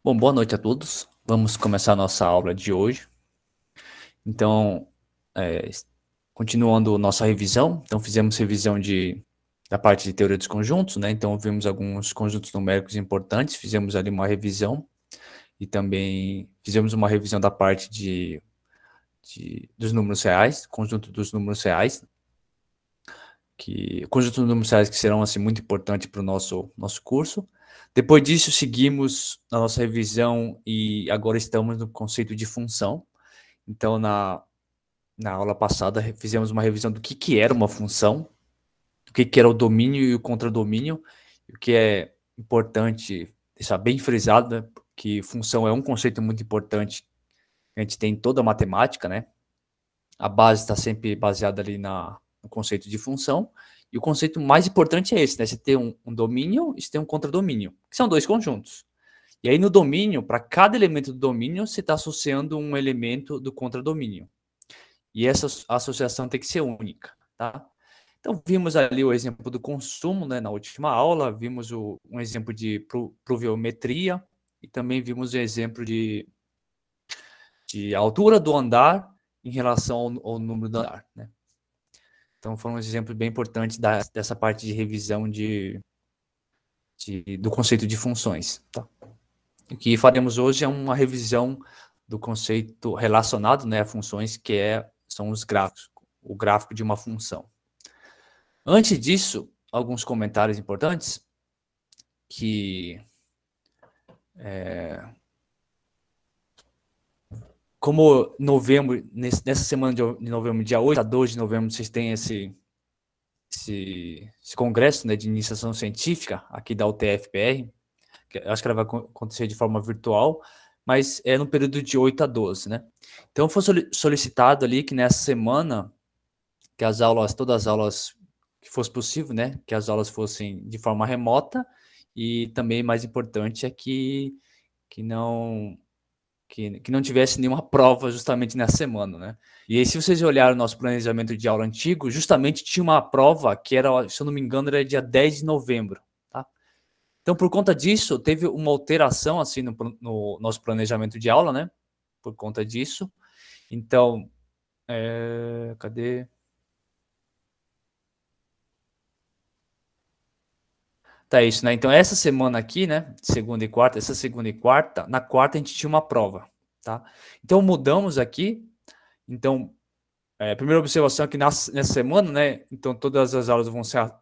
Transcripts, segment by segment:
Bom, boa noite a todos. Vamos começar a nossa aula de hoje. Então, é, continuando nossa revisão, então fizemos revisão da parte de teoria dos conjuntos, né? Então, vimos alguns conjuntos numéricos importantes, fizemos ali uma revisão e também fizemos uma revisão da parte dos números reais, conjunto dos números reais, conjunto de números reais que serão assim muito importantes para o nosso curso. Depois disso, seguimos na nossa revisão e agora estamos no conceito de função. Então, na aula passada, fizemos uma revisão do que era uma função, do que era o domínio e o contradomínio, e o que é importante deixar bem frisado, né, que função é um conceito muito importante que a gente tem em toda a matemática, né? A base está sempre baseada ali no conceito de função, e o conceito mais importante é esse, né? Você tem um domínio e você tem um contradomínio, que são dois conjuntos. E aí no domínio, para cada elemento do domínio, você está associando um elemento do contradomínio. E essa associação tem que ser única, tá? Então, vimos ali o exemplo do consumo, né, na última aula, vimos um exemplo de pluviometria e também vimos o exemplo de altura do andar em relação ao número do andar, né? Então, foram um exemplo bem importante dessa parte de revisão do conceito de funções, tá? O que faremos hoje é uma revisão do conceito relacionado, né, a funções, são os gráficos, o gráfico de uma função. Antes disso, alguns comentários importantes que como novembro, nessa semana de novembro, dia 8 a 12 de novembro, vocês têm esse congresso, né, de iniciação científica aqui da UTF-PR, que eu acho que ela vai acontecer de forma virtual, mas é no período de 8 a 12, né? Então foi solicitado ali que nessa semana que todas as aulas que fosse possível, né, que as aulas fossem de forma remota, e também mais importante é que não que não tivesse nenhuma prova justamente nessa semana, né? E aí, se vocês olharem o nosso planejamento de aula antigo, justamente tinha uma prova que era, se eu não me engano, era dia 10 de novembro, tá? Então, por conta disso, teve uma alteração, assim, no nosso planejamento de aula, né? Por conta disso. Então, cadê? Tá isso, né? Então, essa semana aqui, né? Essa segunda e quarta, na quarta a gente tinha uma prova, tá? Então, mudamos aqui. Então, a primeira observação é que nessa semana, né? Então, todas as aulas vão ser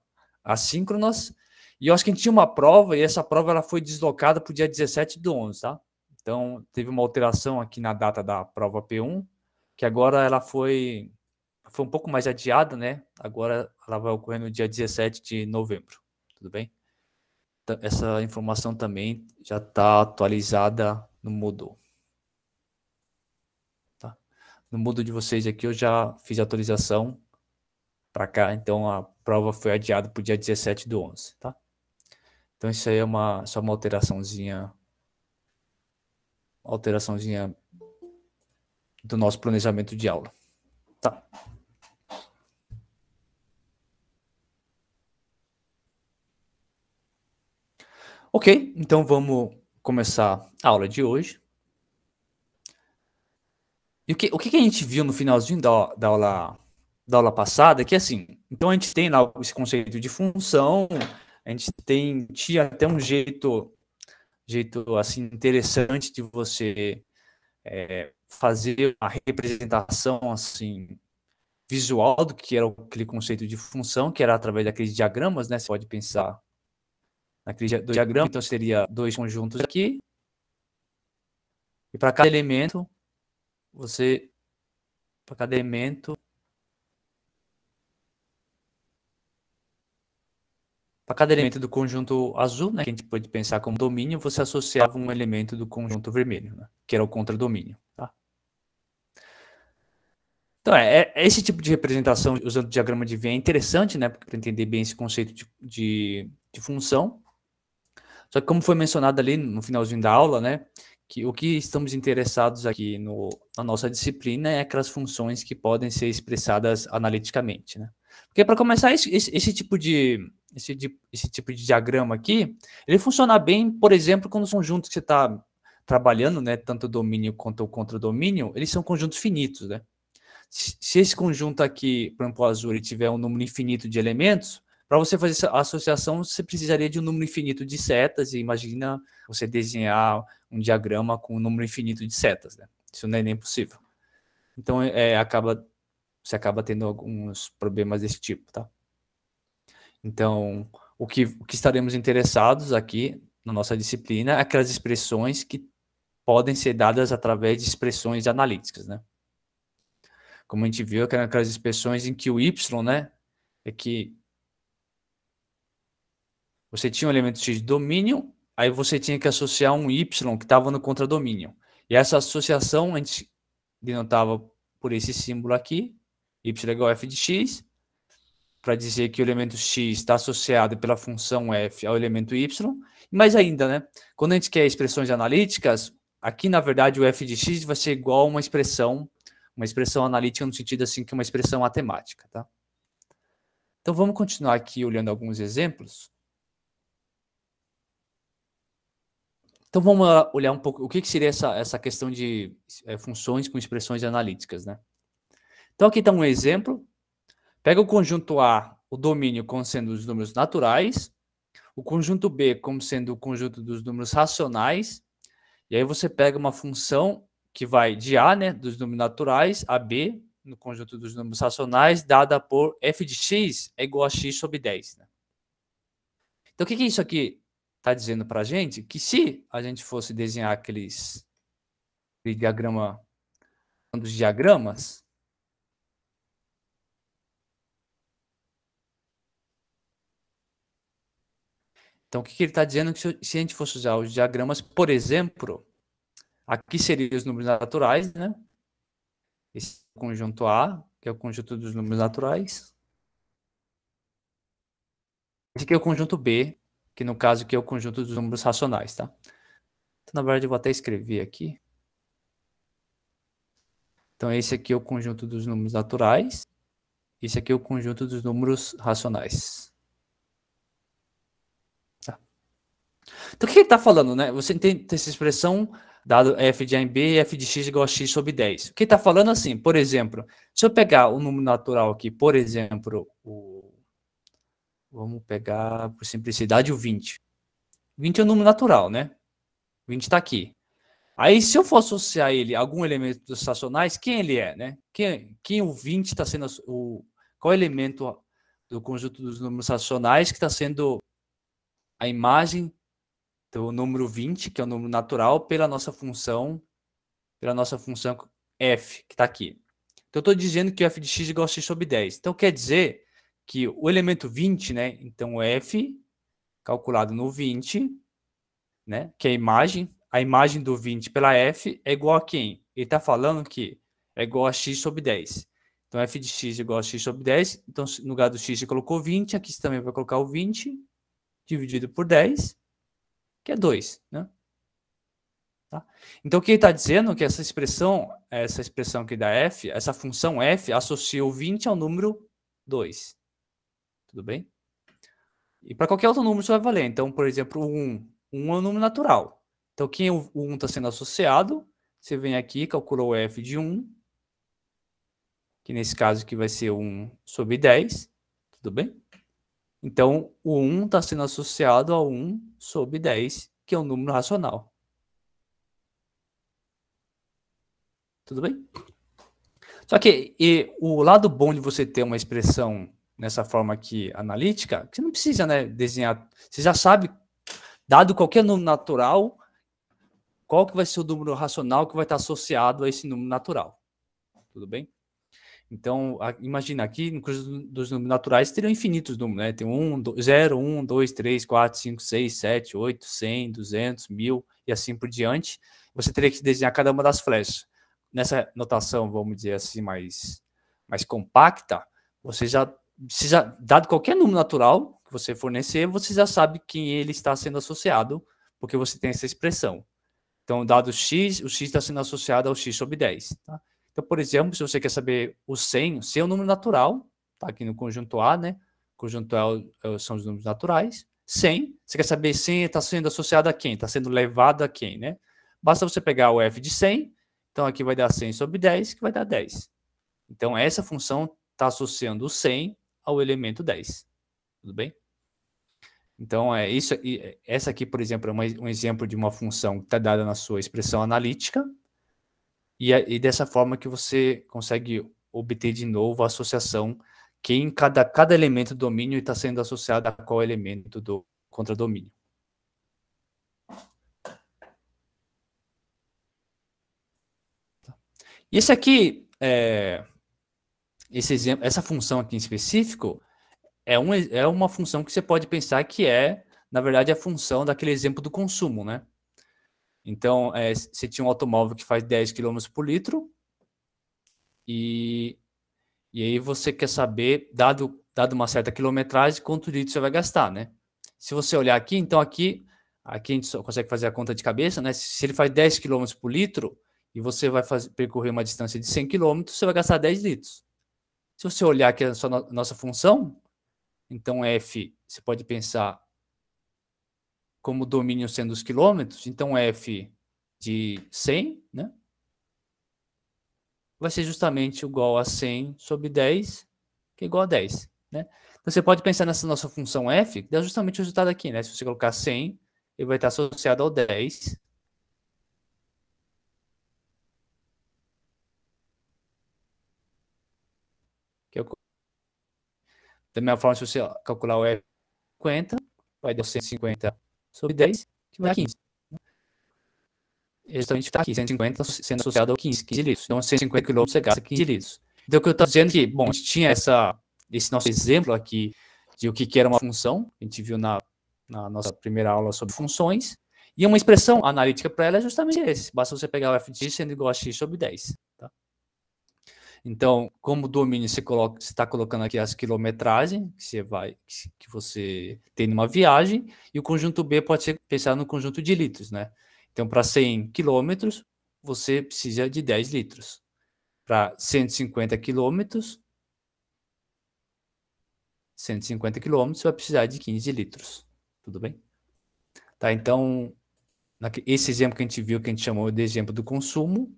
assíncronas. E eu acho que a gente tinha uma prova, e essa prova ela foi deslocada para o dia 17 do 11, tá? Então, teve uma alteração aqui na data da prova P1, que agora ela foi um pouco mais adiada, né? Agora ela vai ocorrer no dia 17 de novembro, tudo bem? Essa informação também já está atualizada no Moodle. Tá? No Moodle de vocês aqui eu já fiz a atualização para cá, então a prova foi adiada para o dia 17 do 11, tá? Então isso aí é só uma alteraçãozinha do nosso planejamento de aula, tá? Ok, então vamos começar a aula de hoje. E o que a gente viu no finalzinho da aula passada é que, assim, então a gente tem lá esse conceito de função, a gente tinha até um jeito assim, interessante de você fazer a representação, assim, visual do que era aquele conceito de função, que era através daqueles diagramas, né? Você pode pensar naquele diagrama, então seria dois conjuntos aqui, e para cada elemento, para cada elemento, do conjunto azul, né, que a gente pode pensar como domínio, você associava um elemento do conjunto vermelho, né, que era o contradomínio, tá? Então, esse tipo de representação usando o diagrama de Venn é interessante, né, para entender bem esse conceito de função. Só que como foi mencionado ali no finalzinho da aula, né, que o que estamos interessados aqui na nossa disciplina é aquelas funções que podem ser expressadas analiticamente, né? Porque para começar, esse tipo de diagrama aqui, ele funciona bem, por exemplo, quando os conjuntos que você está trabalhando, né, tanto o domínio quanto o contradomínio, eles são conjuntos finitos, né? Se esse conjunto aqui, por exemplo, o azul, ele tiver um número infinito de elementos, para você fazer essa associação, você precisaria de um número infinito de setas, e imagina você desenhar um diagrama com um número infinito de setas, né? Isso não é nem possível. Então, você acaba tendo alguns problemas desse tipo, tá? Então, o que estaremos interessados aqui na nossa disciplina é aquelas expressões que podem ser dadas através de expressões analíticas, né? Como a gente viu, aquelas expressões em que o y, né, é que você tinha um elemento x de domínio, aí você tinha que associar um y que estava no contradomínio. E essa associação a gente denotava por esse símbolo aqui, y igual a f de x, para dizer que o elemento x está associado pela função f ao elemento y. Mas ainda, né, quando a gente quer expressões analíticas, aqui na verdade o f de x vai ser igual a uma expressão analítica no sentido assim que uma expressão matemática, tá? Então vamos continuar aqui olhando alguns exemplos. Então vamos olhar um pouco o que seria essa questão de funções com expressões analíticas, né? Então aqui está um exemplo. Pega o conjunto A, o domínio como sendo os números naturais, o conjunto B como sendo o conjunto dos números racionais, e aí você pega uma função que vai de A, né, dos números naturais, a B, no conjunto dos números racionais, dada por f de x é igual a x sobre 10. Né? Então, o que isso aqui está dizendo para a gente? Que se a gente fosse desenhar aquele diagrama, um dos diagramas, então, o que ele está dizendo? Que se a gente fosse usar os diagramas, por exemplo, aqui seriam os números naturais, né? Esse conjunto A, que é o conjunto dos números naturais. Esse aqui é o conjunto B, que no caso aqui é o conjunto dos números racionais, tá? Então, na verdade, eu vou até escrever aqui. Então, esse aqui é o conjunto dos números naturais. Esse aqui é o conjunto dos números racionais. Tá. Então, o que ele está falando, né? Você tem essa expressão, dado f de A em B, f de x igual a x sobre 10. O que ele está falando assim, por exemplo, se eu pegar o número natural aqui, por exemplo, vamos pegar, por simplicidade, o 20. 20 é um número natural, né? 20 está aqui. Aí, se eu for associar ele a algum elemento dos racionais, quem ele é, né? Quem o 20 está sendo... qual elemento do conjunto dos números racionais que está sendo a imagem do número 20, que é o número natural, pela nossa função f, que está aqui. Então, eu estou dizendo que o f de x é igual a x sobre 10. Então, quer dizer que o elemento 20, né? Então, o f calculado no 20, né? Que é a imagem do 20 pela f é igual a quem? Ele está falando que é igual a x sobre 10. Então, f de x é igual a x sobre 10. Então, no lugar do x, você colocou 20. Aqui você também vai colocar o 20 dividido por 10, que é 2. Né? Tá? Então, o que ele está dizendo é que essa expressão aqui da f, essa função f, associa o 20 ao número 2. Tudo bem? E para qualquer outro número isso vai valer. Então, por exemplo, o 1. 1 é um número natural. Então, quem o 1 está sendo associado, você vem aqui, calcula o f de 1, que nesse caso aqui vai ser 1 sobre 10, tudo bem? Então, o 1 está sendo associado a 1 sobre 10, que é um número racional. Tudo bem? Só que o lado bom de você ter uma expressão nessa forma aqui analítica, que você não precisa, né, desenhar, você já sabe, dado qualquer número natural, qual que vai ser o número racional que vai estar associado a esse número natural. Tudo bem? Então, imagina, aqui no curso dos números naturais teriam infinitos números, né? Tem 0, 1, 2, 3, 4, 5, 6, 7, 8, 100, 200, 1000 e assim por diante. Você teria que desenhar cada uma das flechas. Nessa notação, vamos dizer assim, mais compacta, você já, dado qualquer número natural que você fornecer, você já sabe quem ele está sendo associado, porque você tem essa expressão. Então, dado x, o x está sendo associado ao x sobre 10. Tá? Então, por exemplo, se você quer saber o 100 é um número natural, tá aqui no conjunto A, né? Conjunto A são os números naturais. 100, você quer saber 100 está sendo associado a quem? Está sendo levado a quem, né? Basta você pegar o f de 100, então aqui vai dar 100 sobre 10, que vai dar 10. Então, essa função está associando o 100 ao elemento 10. Tudo bem? Então, essa aqui, por exemplo, é um exemplo de uma função que está dada na sua expressão analítica, e dessa forma que você consegue obter de novo a associação que em cada elemento do domínio está sendo associado a qual elemento do contradomínio. E esse aqui, esse exemplo, essa função aqui em específico, é uma função que você pode pensar que na verdade, a função daquele exemplo do consumo, né? Então, você tinha um automóvel que faz 10 km por litro, e aí você quer saber, dado uma certa quilometragem, quanto litro você vai gastar, né? Se você olhar aqui, então aqui a gente só consegue fazer a conta de cabeça, né? Se ele faz 10 km por litro e você vai percorrer uma distância de 100 km, você vai gastar 10 litros. Se você olhar aqui a nossa função, então f, você pode pensar como domínio sendo os quilômetros, então f de 100, né? Vai ser justamente igual a 100 sobre 10, que é igual a 10, né? Então, você pode pensar nessa nossa função f, que dá justamente o resultado aqui, né? Se você colocar 100, ele vai estar associado ao 10. Que é da mesma forma, se você calcular o f 50, vai dar 150 sobre 10, que vai dar 15. Justamente está aqui, 150 sendo associado ao 15 litros. Então, 150 km você gasta 15 litros. Então, o que eu estou dizendo é que, bom, a gente tinha esse nosso exemplo aqui de o que era uma função, a gente viu na nossa primeira aula sobre funções, e uma expressão analítica para ela é justamente esse. Basta você pegar o f de x sendo igual a x sobre 10. Tá? Então, como domínio, você está colocando aqui as quilometragens que você tem numa viagem, e o conjunto B pode ser pensado no conjunto de litros, né? Então, para 100 quilômetros, você precisa de 10 litros. Para 150 quilômetros, você vai precisar de 15 litros. Tudo bem? Tá, então, esse exemplo que a gente viu, que a gente chamou de exemplo do consumo,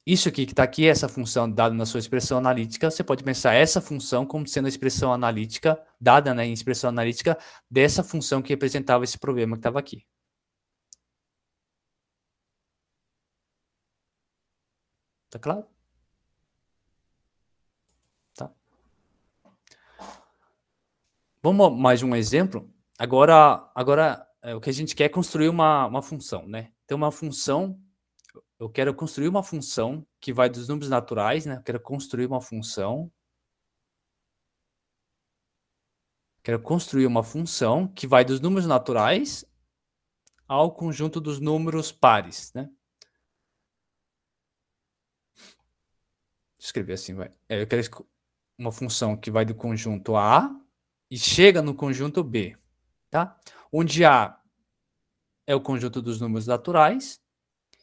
isso aqui que está aqui, essa função dada na sua expressão analítica, você pode pensar essa função como sendo a expressão analítica, dada, né, em expressão analítica, dessa função que representava esse problema que estava aqui. Tá claro? Tá. Vamos mais um exemplo. Agora o que a gente quer é construir uma função, né? Então, uma função, eu quero construir uma função que vai dos números naturais, né? Eu quero construir uma função que vai dos números naturais ao conjunto dos números pares, né? Vou escrever assim, vai. Eu quero uma função que vai do conjunto A e chega no conjunto B, tá? Onde A é o conjunto dos números naturais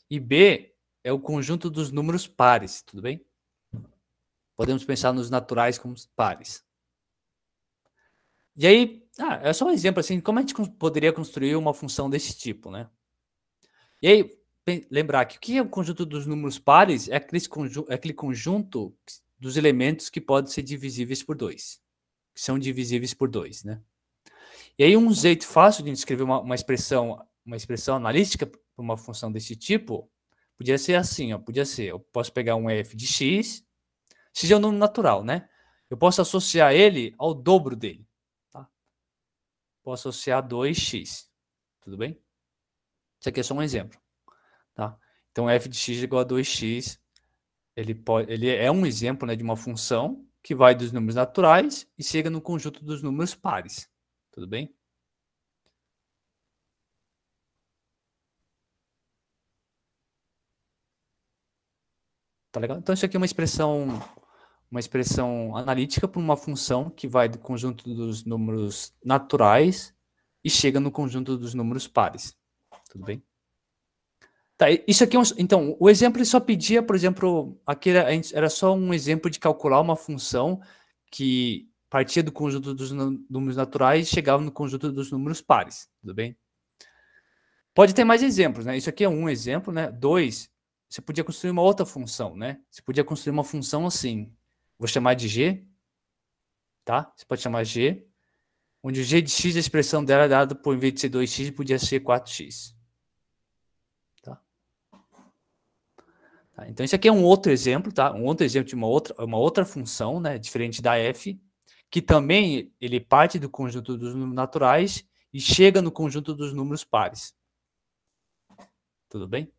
e B é o conjunto dos números pares, tudo bem? Podemos pensar nos naturais como pares. E aí, é só um exemplo assim, como a gente poderia construir uma função desse tipo, né? E aí, lembrar que o que é o conjunto dos números pares é aquele conjunto dos elementos que podem ser divisíveis por 2. Que são divisíveis por 2, né? E aí, um jeito fácil de escrever uma expressão analítica para uma função desse tipo, podia ser assim, ó, eu posso pegar um f de x, x é um número natural, né? Eu posso associar ele ao dobro dele, tá? Posso associar 2x, tudo bem? Isso aqui é só um exemplo, tá? Então, f de x é igual a 2x, ele é um exemplo, né, de uma função que vai dos números naturais e chega no conjunto dos números pares, tudo bem? Tá legal? Então, isso aqui é uma expressão analítica para uma função que vai do conjunto dos números naturais e chega no conjunto dos números pares. Tudo bem? Tá, isso aqui então, o exemplo ele só pedia, por exemplo, aqui era só um exemplo de calcular uma função que partia do conjunto dos números naturais e chegava no conjunto dos números pares. Tudo bem? Pode ter mais exemplos, né? Isso aqui é um exemplo, né? 2, você podia construir uma outra função, né? Você podia construir uma função assim. Vou chamar de G, tá? Você pode chamar G, onde o G de X, a expressão dela é dada por, em vez de ser 2x, podia ser 4x. Tá? Tá? Então, isso aqui é um outro exemplo, tá? Um outro exemplo de uma outra função, né? Diferente da f, que também ele parte do conjunto dos números naturais e chega no conjunto dos números pares. Tudo bem?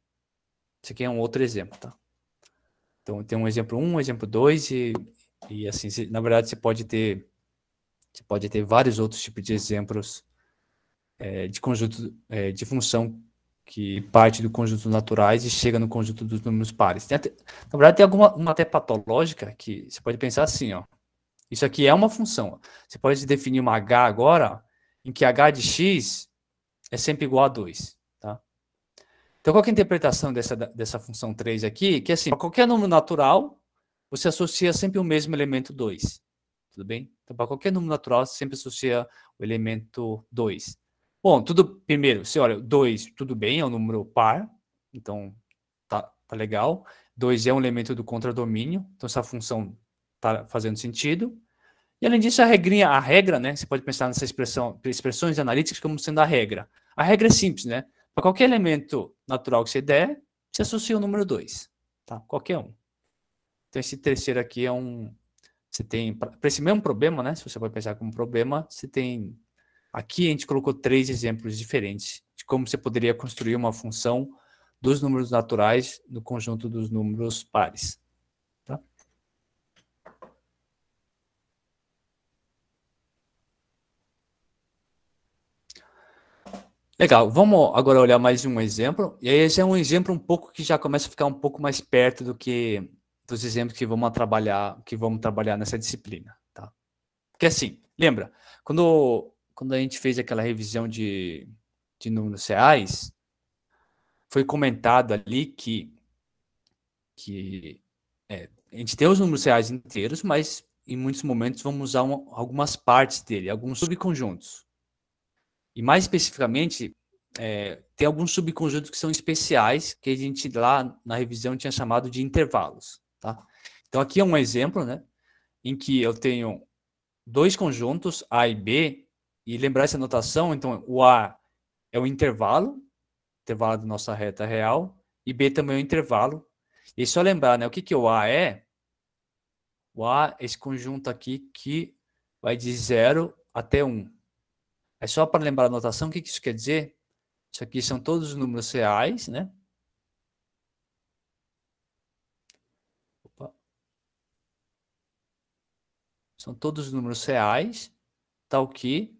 Esse aqui é um outro exemplo, tá? Então, tem um exemplo 1, um exemplo 2 e assim, na verdade, você pode ter vários outros tipos de exemplos de conjunto de função que parte do conjunto dos naturais e chega no conjunto dos números pares. Na verdade, tem uma até patológica que você pode pensar assim, ó. Isso aqui é uma função. Você pode definir uma h agora, em que h de x é sempre igual a 2, tá? Então, qual que é a interpretação dessa função 3 aqui? Que assim, para qualquer número natural, você associa sempre o mesmo elemento 2. Tudo bem? Então, para qualquer número natural, você sempre associa o elemento 2. Bom, primeiro, você olha, 2, tudo bem, é um número par, então tá legal. 2 é um elemento do contradomínio, então essa função está fazendo sentido. E além disso, a regra, né? Você pode pensar nessa expressões analíticas como sendo a regra. A regra é simples, né? Para qualquer elemento natural que você der, você associa o número 2, tá? Qualquer um. Então, esse terceiro aqui é um... Você tem, para esse mesmo problema, né? Se você pode pensar como problema, você tem... Aqui a gente colocou 3 exemplos diferentes de como você poderia construir uma função dos números naturais no conjunto dos números pares. Tá? Legal, vamos agora olhar mais um exemplo. E aí esse é um exemplo um pouco que já começa a ficar um pouco mais perto dos exemplos que vamos trabalhar nessa disciplina. Tá? Porque assim, lembra, quando a gente fez aquela revisão de números reais, foi comentado ali que a gente tem os números reais inteiros, mas em muitos momentos vamos usar algumas partes dele, alguns subconjuntos. E mais especificamente, tem alguns subconjuntos que são especiais, que a gente lá na revisão tinha chamado de intervalos. Tá? Então aqui é um exemplo, né, em que eu tenho 2 conjuntos, A e B, e lembrar essa notação, então o A é o intervalo da nossa reta real, e B também é o intervalo. E só lembrar, né, o que o A é? O A é esse conjunto aqui que vai de 0 até 1. É só para lembrar a notação, o que isso quer dizer? Isso aqui são todos os números reais, né? Opa. São todos os números reais, tal que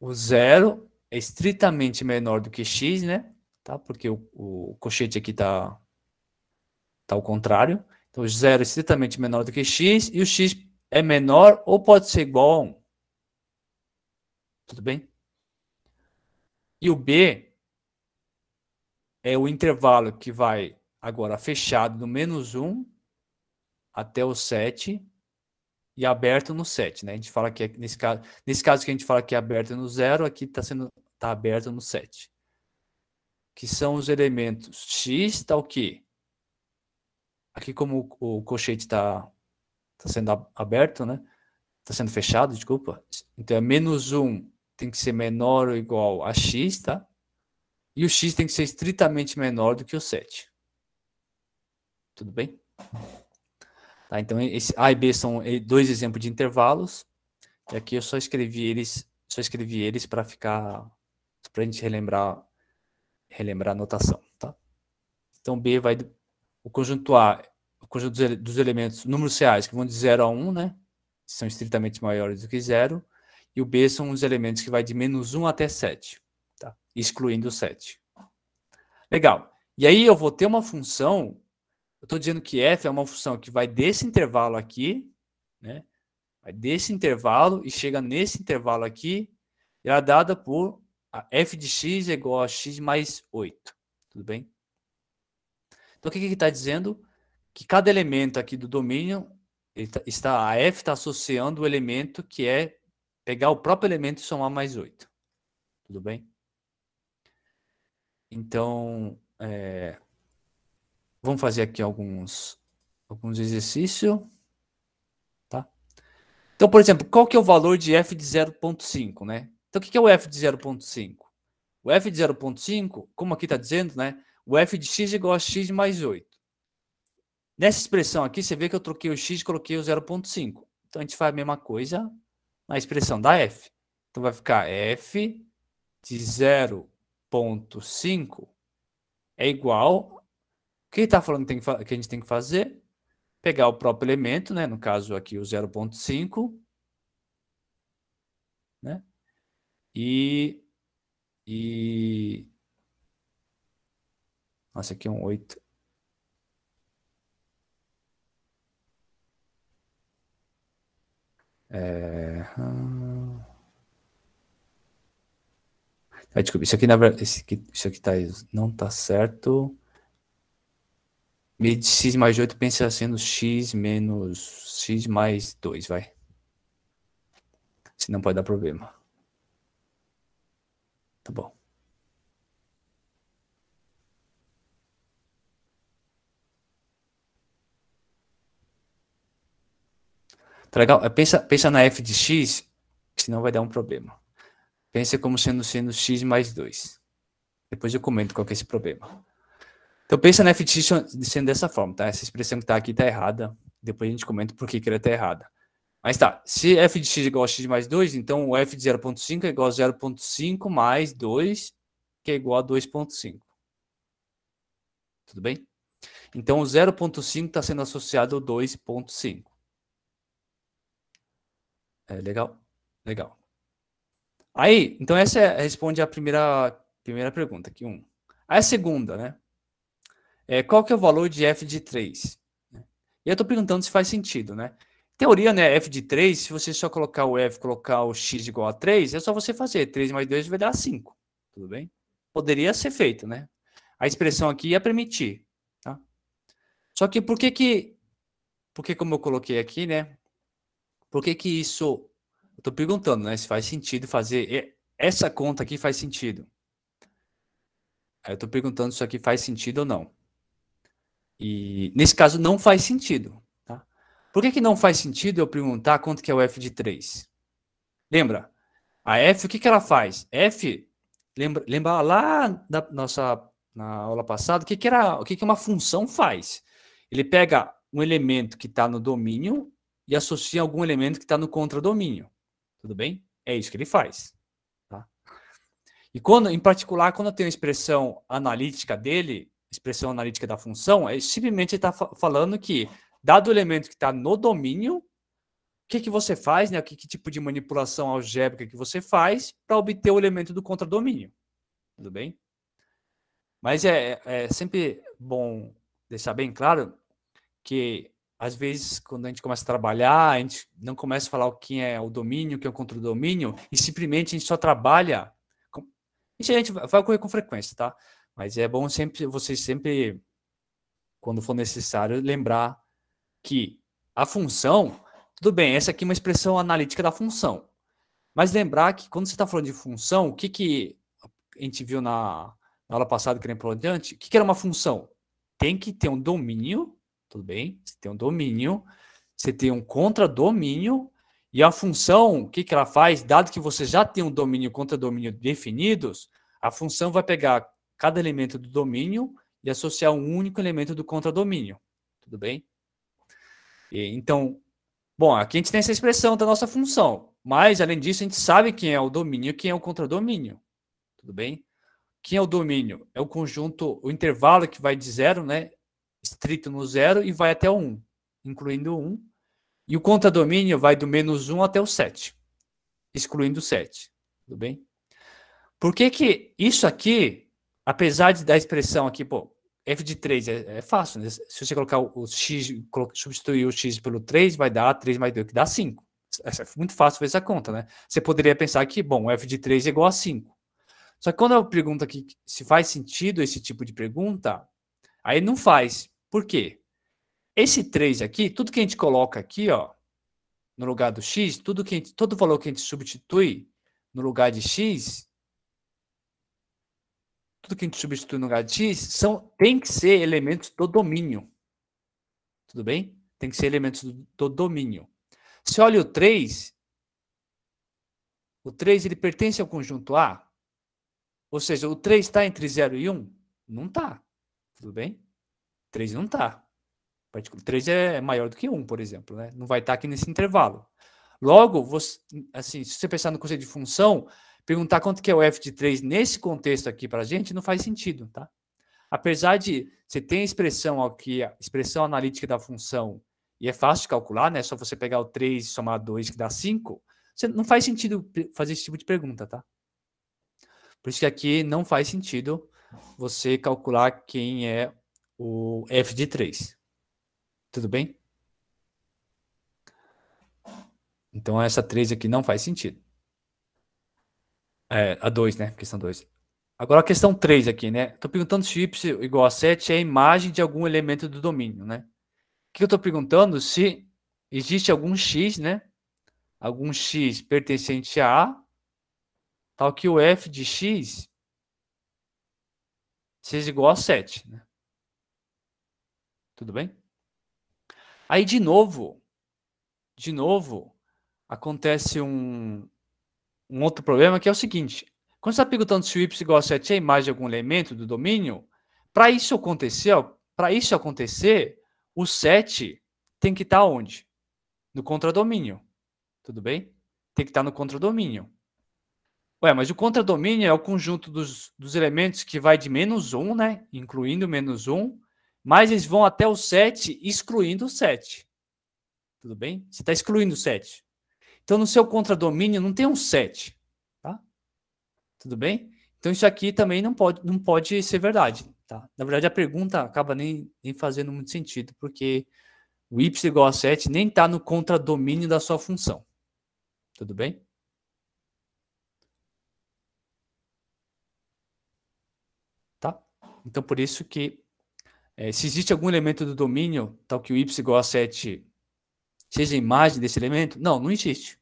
o 0 é estritamente menor do que x, né? Tá? Porque o cochete aqui está ao contrário. Então, o 0 é estritamente menor do que x, e o x é menor ou pode ser igual a 1. Tudo bem? E o b é o intervalo que vai agora fechado do -1 até o 7 e aberto no 7, né? A gente fala que nesse caso que a gente fala que é aberto no 0, aqui está aberto no 7. Que são os elementos x está o quê? Aqui como o colchete está sendo aberto, né? Está sendo fechado, desculpa. Então é -1 tem que ser menor ou igual a x, tá? E o x tem que ser estritamente menor do que o 7. Tudo bem? Tá, então, esse A e B são 2 exemplos de intervalos. E aqui eu só escrevi eles para a gente relembrar a notação. Tá? Então, B vai o conjunto A, o conjunto dos elementos, números reais, que vão de 0 a 1, né? São estritamente maiores do que 0. E o B são os elementos que vai de -1 até 7, tá? Excluindo o 7. Legal. E aí eu vou ter uma função. Eu estou dizendo que f é uma função que vai desse intervalo aqui, né? Vai desse intervalo e chega nesse intervalo aqui, e ela é dada por a f de x é igual a x mais 8. Tudo bem? Então, o que está dizendo? Que cada elemento aqui do domínio, a f está associando o elemento que é pegar o próprio elemento e somar mais 8. Tudo bem? Então, vamos fazer aqui alguns exercícios. Tá? Então, por exemplo, qual que é o valor de f de 0,5, né? Então, o que é o f de 0,5? O f de 0,5, como aqui está dizendo, né? O f de x é igual a x mais 8. Nessa expressão aqui, você vê que eu troquei o x e coloquei o 0,5. Então, a gente faz a mesma coisa na expressão da f. Então, vai ficar f de 0,5 é igual... O que ele está falando que a gente tem que fazer? Pegar o próprio elemento, né? No caso aqui, o 0,5, né? Nossa, aqui é um 8. Desculpa, isso aqui, na verdade, isso aqui não tá certo. Meio de x mais 8 pensa sendo x menos x mais 2, vai. Senão pode dar problema. Tá bom. Tá legal? Pensa na f de x, senão vai dar um problema. Pensa como sendo x mais 2. Depois eu comento qual que é esse problema. Então pensa na f de x sendo dessa forma, tá? Essa expressão que está aqui está errada. Depois a gente comenta por que ela está errada. Mas tá, se f de x é igual a x mais 2, então o f de 0,5 é igual a 0,5 mais 2, que é igual a 2,5. Tudo bem? Então o 0,5 está sendo associado ao 2,5. Legal? Legal. Aí, então essa responde a primeira pergunta, aqui 1. Aí a segunda, né? Qual que é o valor de f de 3? E eu estou perguntando se faz sentido, né? Teoria, né? F de 3, se você só colocar o f, colocar o x igual a 3, é só você fazer. 3 mais 2 vai dar 5. Tudo bem? Poderia ser feito, né? A expressão aqui ia permitir. Tá? Só que porque como eu coloquei aqui, né? Por que isso... Eu estou perguntando, né? Se faz sentido fazer... Essa conta aqui faz sentido. Aí eu estou perguntando se isso aqui faz sentido ou não. E nesse caso não faz sentido. Tá? Por que não faz sentido eu perguntar quanto que é o f de 3? Lembra? A f, o que ela faz? F, lembra lá na aula passada, o que uma função faz? Ele pega um elemento que está no domínio e associa algum elemento que está no contradomínio. Tudo bem? É isso que ele faz. Tá? E em particular, quando eu tenho a expressão analítica dele, expressão analítica da função, simplesmente ele está falando que, dado o elemento que está no domínio, o que você faz, né? Que tipo de manipulação algébrica que você faz para obter o elemento do contradomínio. Tudo bem? Mas é sempre bom deixar bem claro que, às vezes, quando a gente começa a trabalhar, a gente não começa a falar o que é o domínio, o que é o contradomínio, e simplesmente a gente só trabalha... Isso a gente vai ocorrer com frequência, tá? Mas é bom você sempre, quando for necessário, lembrar que a função... Tudo bem, essa aqui é uma expressão analítica da função. Mas lembrar que quando você está falando de função, o que a gente viu na aula passada, que era importante, o que era uma função? Tem que ter um domínio, tudo bem? Você tem um domínio, você tem um contradomínio, e a função, o que ela faz? Dado que você já tem um domínio e contradomínio definidos, a função vai pegar cada elemento do domínio e associar um único elemento do contradomínio. Tudo bem? Então, bom, aqui a gente tem essa expressão da nossa função, mas, além disso, a gente sabe quem é o domínio e quem é o contradomínio. Tudo bem? Quem é o domínio? É o conjunto, o intervalo que vai de 0, né? Estrito no 0 e vai até o 1, incluindo o 1. E o contradomínio vai do menos 1 até o 7, excluindo o 7. Tudo bem? Por que isso aqui, apesar da expressão aqui, pô, f de 3 é fácil, né? Se você colocar o x, substituir o x pelo 3, vai dar 3 mais 2, que dá 5. É muito fácil ver essa conta, né? Você poderia pensar que, bom, f de 3 é igual a 5. Só que quando eu pergunto aqui se faz sentido esse tipo de pergunta, aí não faz. Por quê? Esse 3 aqui, tudo que a gente coloca aqui, ó, no lugar do x, todo valor que a gente substitui no lugar de x, tudo que a gente substitui no lugar de x tem que ser elementos do domínio. Tudo bem? Tem que ser elementos do domínio. Se olha o 3 ele pertence ao conjunto A? Ou seja, o 3 está entre 0 e 1? Não está. Tudo bem? 3 não está. 3 é maior do que 1, por exemplo. Né? Não vai estar aqui nesse intervalo. Logo, assim, se você pensar no conceito de função, perguntar quanto que é o f de 3 nesse contexto aqui para a gente não faz sentido. Tá? Apesar de você ter a expressão aqui, a expressão analítica da função, e é fácil de calcular, né? É só você pegar o 3 e somar 2, que dá 5. Não faz sentido fazer esse tipo de pergunta, tá? Por isso que aqui não faz sentido você calcular quem é o f de 3. Tudo bem? Então, essa 3 aqui não faz sentido. A 2, né? Questão 2. Agora, a questão 3 aqui, né? Estou perguntando se y igual a 7 é a imagem de algum elemento do domínio, né? O que eu estou perguntando? Se existe algum x, né? Algum x pertencente a A, tal que o f de x seja igual a 7, né? Tudo bem? Aí, de novo, acontece um outro problema, que é o seguinte. Quando você está perguntando se o y igual a 7 é a imagem de algum elemento do domínio, para isso acontecer, o 7 tem que estar onde? No contradomínio. Tudo bem? Tem que estar no contradomínio. Ué, mas o contradomínio é o conjunto dos elementos que vai de -1, né? Incluindo -1, mas eles vão até o 7, excluindo o 7. Tudo bem? Você está excluindo o 7. Então, no seu contradomínio não tem um 7. Tá? Tudo bem? Então, isso aqui também não pode ser verdade. Tá? Na verdade, a pergunta acaba nem fazendo muito sentido, porque o y igual a 7 nem está no contradomínio da sua função. Tudo bem? Tá? Então, por isso que se existe algum elemento do domínio, tal que o y igual a 7 seja a imagem desse elemento, não existe.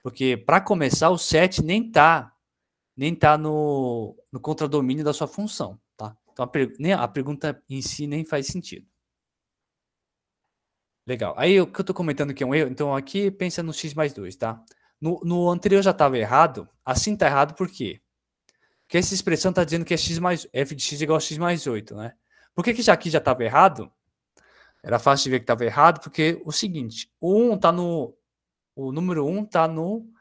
Porque, para começar, o 7 nem está no contradomínio da sua função. Tá? Então, a pergunta em si nem faz sentido. Legal. Aí, o que eu estou comentando que é um erro, então aqui pensa no x mais 2, tá? No anterior já estava errado, assim está errado por quê? Porque essa expressão está dizendo que é f de x igual a x mais 8, né? Por que aqui já estava errado? Era fácil de ver que estava errado, porque o seguinte, o número 1 está no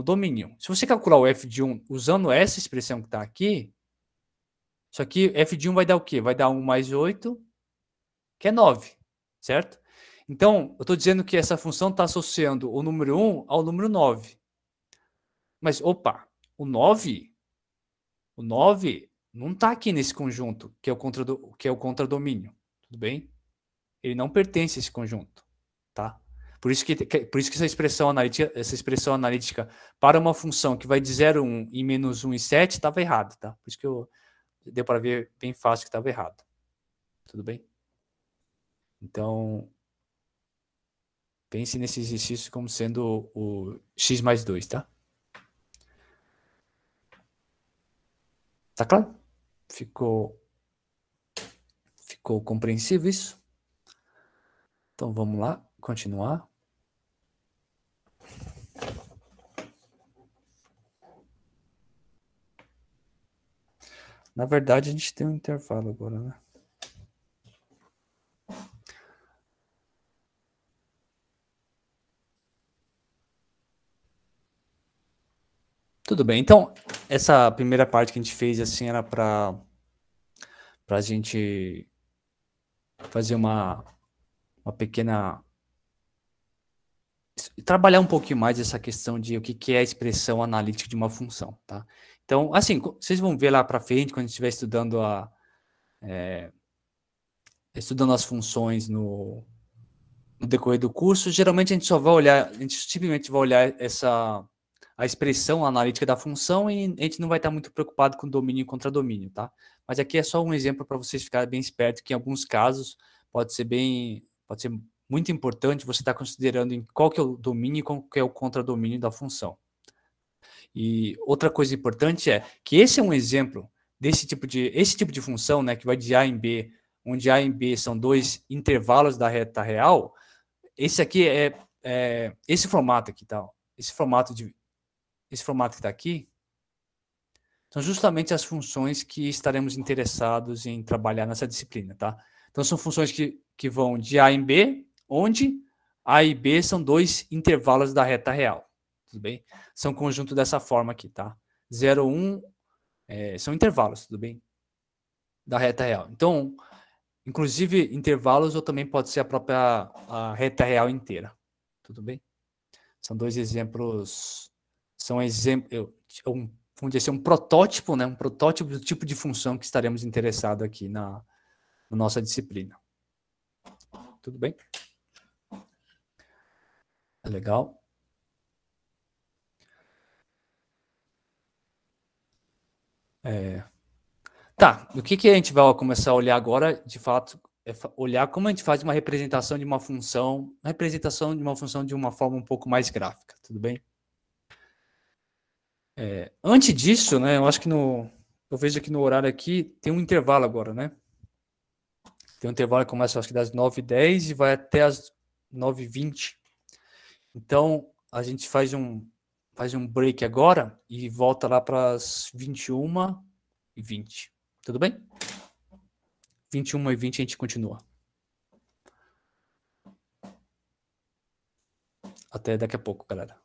domínio. Se você calcular o f de 1 usando essa expressão que está aqui, isso aqui, f de 1 vai dar o quê? Vai dar 1 mais 8, que é 9, certo? Então, eu estou dizendo que essa função está associando o número 1 ao número 9. Mas, opa, o 9 não está aqui nesse conjunto, que é o contradomínio. Tudo bem? Ele não pertence a esse conjunto. Tá? Por isso que essa expressão analítica para uma função que vai de 0, 1 e -1 e 7 estava errado. Tá? Por isso que deu para ver bem fácil que estava errado. Tudo bem? Então, pense nesse exercício como sendo o x mais 2, tá? Tá claro? Ficou compreensível isso? Então, vamos lá, continuar. Na verdade, a gente tem um intervalo agora, né? Tudo bem. Então, essa primeira parte que a gente fez, assim, era para a gente fazer uma pequena... trabalhar um pouquinho mais essa questão de o que é a expressão analítica de uma função, tá? Então, assim, vocês vão ver lá para frente, quando a gente estiver estudando as funções no decorrer do curso, geralmente a gente simplesmente vai olhar a expressão analítica da função e a gente não vai estar muito preocupado com domínio e contradomínio, tá? Mas aqui é só um exemplo para vocês ficarem bem espertos, que em alguns casos pode ser muito importante você estar considerando em qual que é o domínio e qual que é o contradomínio da função. E outra coisa importante é que esse é um exemplo esse tipo de função, né, que vai de A em B, onde A e B são dois intervalos da reta real, esse aqui esse formato aqui, tá? Esse formato que está aqui são justamente as funções que estaremos interessados em trabalhar nessa disciplina, tá? Então são funções que vão de A em B, onde A e B são dois intervalos da reta real, tudo bem? São conjunto dessa forma aqui, tá? 0, 1 são intervalos, tudo bem? Da reta real. Então, inclusive intervalos ou também pode ser a reta real inteira, tudo bem? São dois exemplos, vamos dizer assim, um protótipo, né? Um protótipo do tipo de função que estaremos interessados aqui na nossa disciplina. Tudo bem? É legal. Tá, o que a gente vai começar a olhar agora, de fato, é olhar como a gente faz uma representação de uma função de uma forma um pouco mais gráfica, tudo bem? Antes disso, né, eu acho que eu vejo aqui no horário aqui, tem um intervalo agora, né? Tem um intervalo que começa, acho que das 9h10 e vai até as 9h20. Então, a gente faz um break agora e volta lá para as 21h20. Tudo bem? 21h20 a gente continua. Até daqui a pouco, galera.